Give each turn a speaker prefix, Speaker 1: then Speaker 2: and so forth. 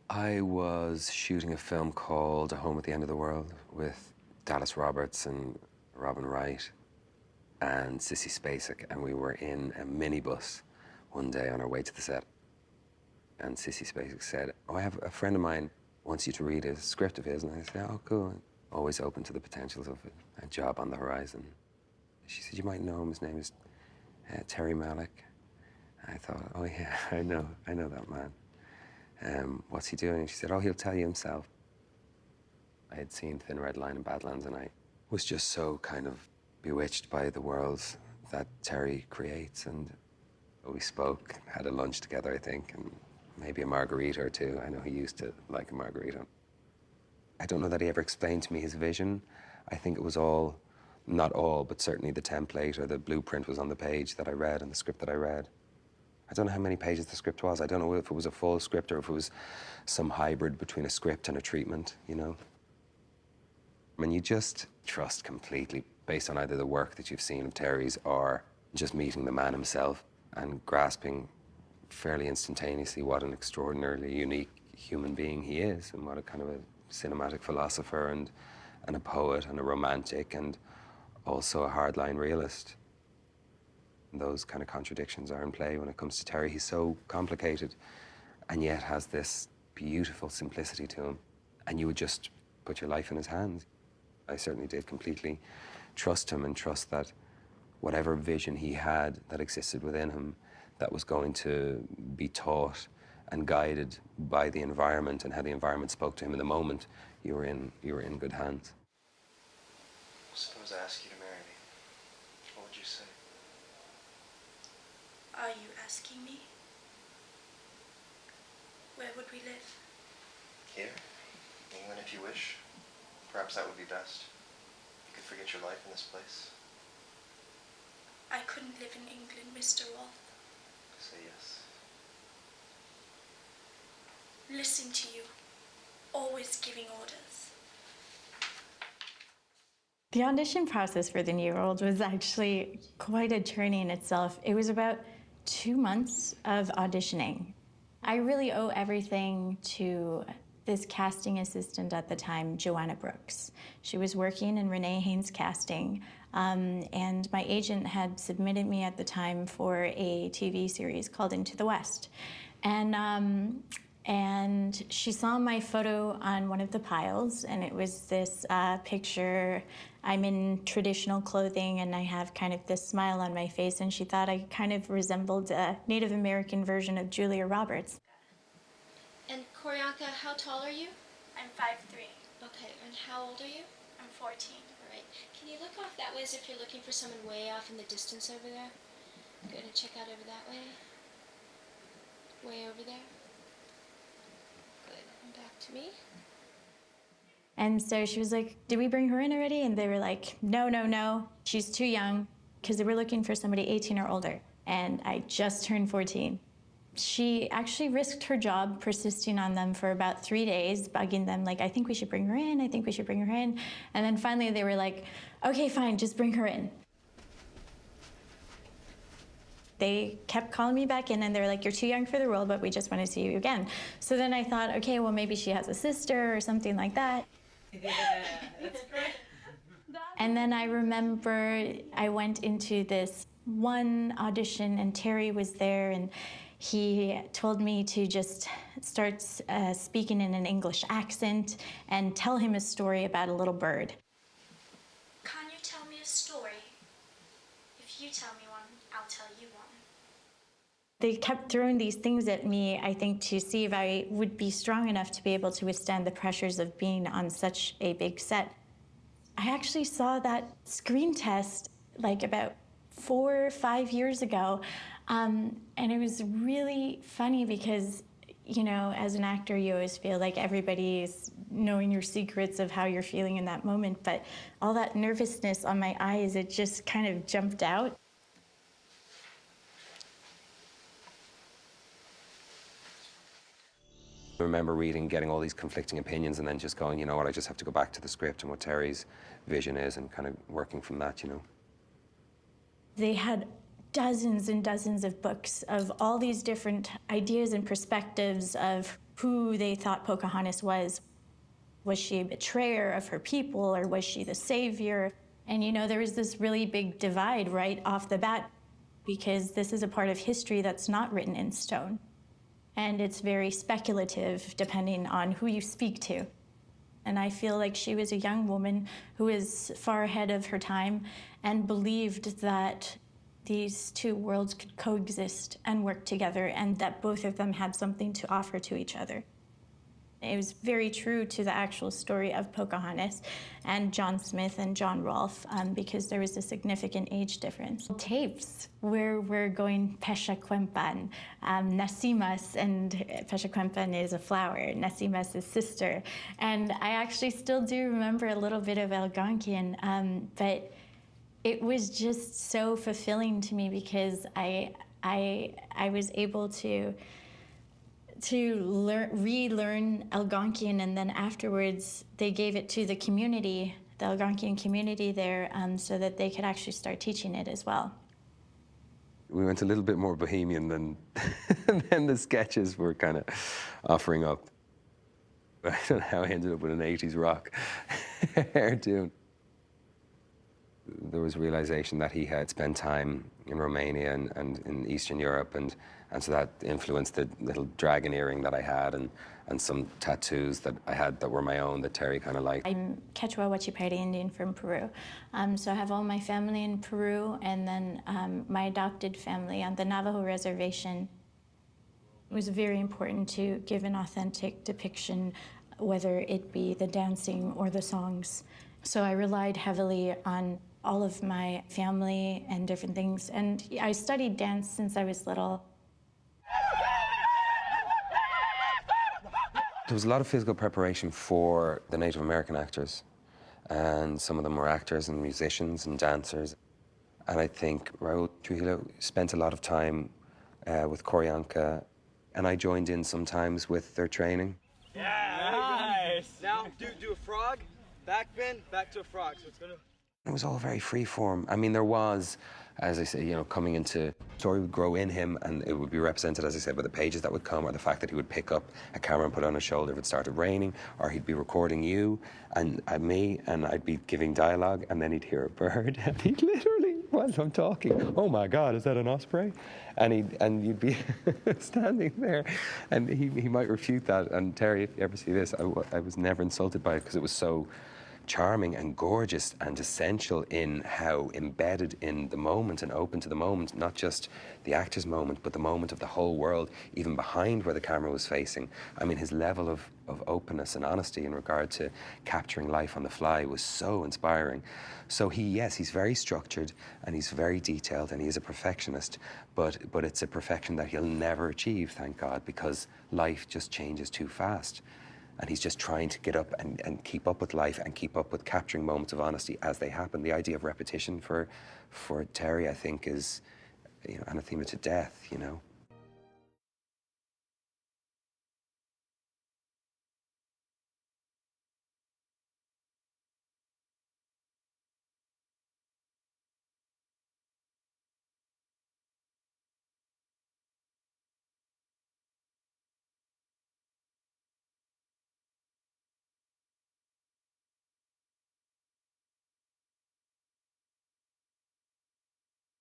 Speaker 1: I was shooting a film called A Home at the End of the World with Dallas Roberts and Robin Wright and Sissy Spacek, and we were in a minibus one day on our way to the set. And Sissy Spacek said, "Oh, I have a friend of mine wants you to read a script of his." And I said, "Oh, cool." Always open to the potentials of a job on the horizon. She said, "You might know him. His name is Terry Malick." I thought, "Oh yeah, I know that man. What's he doing?" She said, "Oh, he'll tell you himself." I had seen Thin Red Line and Badlands, and I was just so kind of bewitched by the worlds that Terry creates. And we spoke, had a lunch together, I think, and maybe a margarita or two. I know he used to like a margarita. I don't know that he ever explained to me his vision. I think it was all, not all, but certainly the template or the blueprint was on the page that I read and the script that I read. I don't know how many pages the script was. I don't know if it was a full script or if it was some hybrid between a script and a treatment, you know? I mean, you just trust completely based on either the work that you've seen of Terry's or just meeting the man himself and grasping fairly instantaneously what an extraordinarily unique human being he is and what a kind of a cinematic philosopher and a poet and a romantic and also a hardline realist. Those kind of contradictions are in play when it comes to Terry. He's so complicated and yet has this beautiful simplicity to him. And you would just put your life in his hands. I certainly did completely trust him and trust that whatever vision he had that existed within him that was going to be taught and guided by the environment and how the environment spoke to him in the moment, you were in good hands.
Speaker 2: Suppose I ask you to marry me. What would you say?
Speaker 3: Are you asking me? Where would we live?
Speaker 2: Here? England, if you wish. Perhaps that would be best. You could forget your life in this place.
Speaker 3: I couldn't live in England, Mr. Roth.
Speaker 2: Say yes.
Speaker 3: Listen to you. Always giving orders.
Speaker 4: The audition process for The New World was actually quite a journey in itself. It was about 2 months of auditioning. I really owe everything to this casting assistant at the time, Joanna Brooks. She was working in Renee Haynes' casting, and my agent had submitted me at the time for a TV series called Into the West. And she saw my photo on one of the piles, and it was this picture. I'm in traditional clothing, and I have kind of this smile on my face, and she thought I kind of resembled a Native American version of Julia Roberts.
Speaker 5: And Koryanka, how tall are you?
Speaker 3: I'm 5'3".
Speaker 5: Okay, and how old are you?
Speaker 3: I'm 14.
Speaker 5: All right. Can you look off that way as if you're looking for someone way off in the distance over there? Good, and check out over that way. Way over there. Good, and back to me.
Speaker 4: And so she was like, "Did we bring her in already?" And they were like, no, she's too young, because they were looking for somebody 18 or older. And I just turned 14. She actually risked her job persisting on them for about 3 days, bugging them like, "I think we should bring her in, I think we should bring her in." And then finally they were like, "Okay, fine, just bring her in." They kept calling me back in, and they were like, "You're too young for the role, but we just want to see you again." So then I thought, okay, well, maybe she has a sister or something like that.
Speaker 6: Yeah, that's great.
Speaker 4: And then I remember I went into this one audition, and Terry was there, and he told me to just start speaking in an English accent and tell him a story about a little bird.
Speaker 3: Can you tell me a story? If you tell me one, I'll tell you one.
Speaker 4: They kept throwing these things at me, I think, to see if I would be strong enough to be able to withstand the pressures of being on such a big set. I actually saw that screen test like about 4 or 5 years ago, and it was really funny because, you know, as an actor, you always feel like everybody's knowing your secrets of how you're feeling in that moment, but all that nervousness on my eyes, it just kind of jumped out.
Speaker 1: I remember reading, getting all these conflicting opinions and then just going, you know what, I just have to go back to the script and what Terry's vision is and kind of working from that, you know.
Speaker 4: They had dozens and dozens of books of all these different ideas and perspectives of who they thought Pocahontas was. Was she a betrayer of her people, or was she the savior? And you know, there was this really big divide right off the bat, because this is a part of history that's not written in stone. And it's very speculative depending on who you speak to. And I feel like she was a young woman who was far ahead of her time and believed that these two worlds could coexist and work together, and that both of them had something to offer to each other. It was very true to the actual story of Pocahontas and John Smith and John Rolfe, because there was a significant age difference. Tapes where we're going Peshaquempan, Nasimas, and Peshaquempan is a flower, Nasimas is sister. And I actually still do remember a little bit of Algonquian, but it was just so fulfilling to me, because I was able to relearn Algonquian, and then afterwards they gave it to the community, the Algonquian community there, so that they could actually start teaching it as well.
Speaker 1: We went a little bit more bohemian than, than the sketches were kind of offering up. I don't know how I ended up with an 80s rock hairdo. There was a realization that he had spent time in Romania and in Eastern Europe, and so that influenced the little dragon earring that I had, and some tattoos that I had that were my own that Terry kind of liked.
Speaker 4: I'm Quechua Huachipaira Indian from Peru. So I have all my family in Peru, and then my adopted family on the Navajo reservation. It was very important to give an authentic depiction, whether it be the dancing or the songs. So I relied heavily on all of my family and different things. And I studied dance since I was little.
Speaker 1: There was a lot of physical preparation for the Native American actors, and some of them were actors and musicians and dancers. And I think Raul Trujillo spent a lot of time with Koryanka, and I joined in sometimes with their training.
Speaker 7: Yeah, nice. Now do a frog, back bend, back to a frog. So it's gonna.
Speaker 1: It was all very freeform. I mean, there was, as I say, you know, coming into, story would grow in him, and it would be represented, as I said, by the pages that would come, or the fact that he would pick up a camera and put it on his shoulder if it started raining, or he'd be recording you and me, and I'd be giving dialogue, and then he'd hear a bird, and he'd literally, while I'm talking, oh my God, is that an osprey? And you'd be standing there, and he might refute that. And Terry, if you ever see this, I was never insulted by it, because it was so charming and gorgeous and essential in how embedded in the moment and open to the moment, not just the actor's moment, but the moment of the whole world, even behind where the camera was facing. I mean, his level of openness and honesty in regard to capturing life on the fly was so inspiring. So he's very structured, and he's very detailed, and he is a perfectionist, but it's a perfection that he'll never achieve, thank God, because life just changes too fast. And he's just trying to get up and keep up with life and keep up with capturing moments of honesty as they happen. The idea of repetition for Terry, I think, is, you know, anathema to death, you know.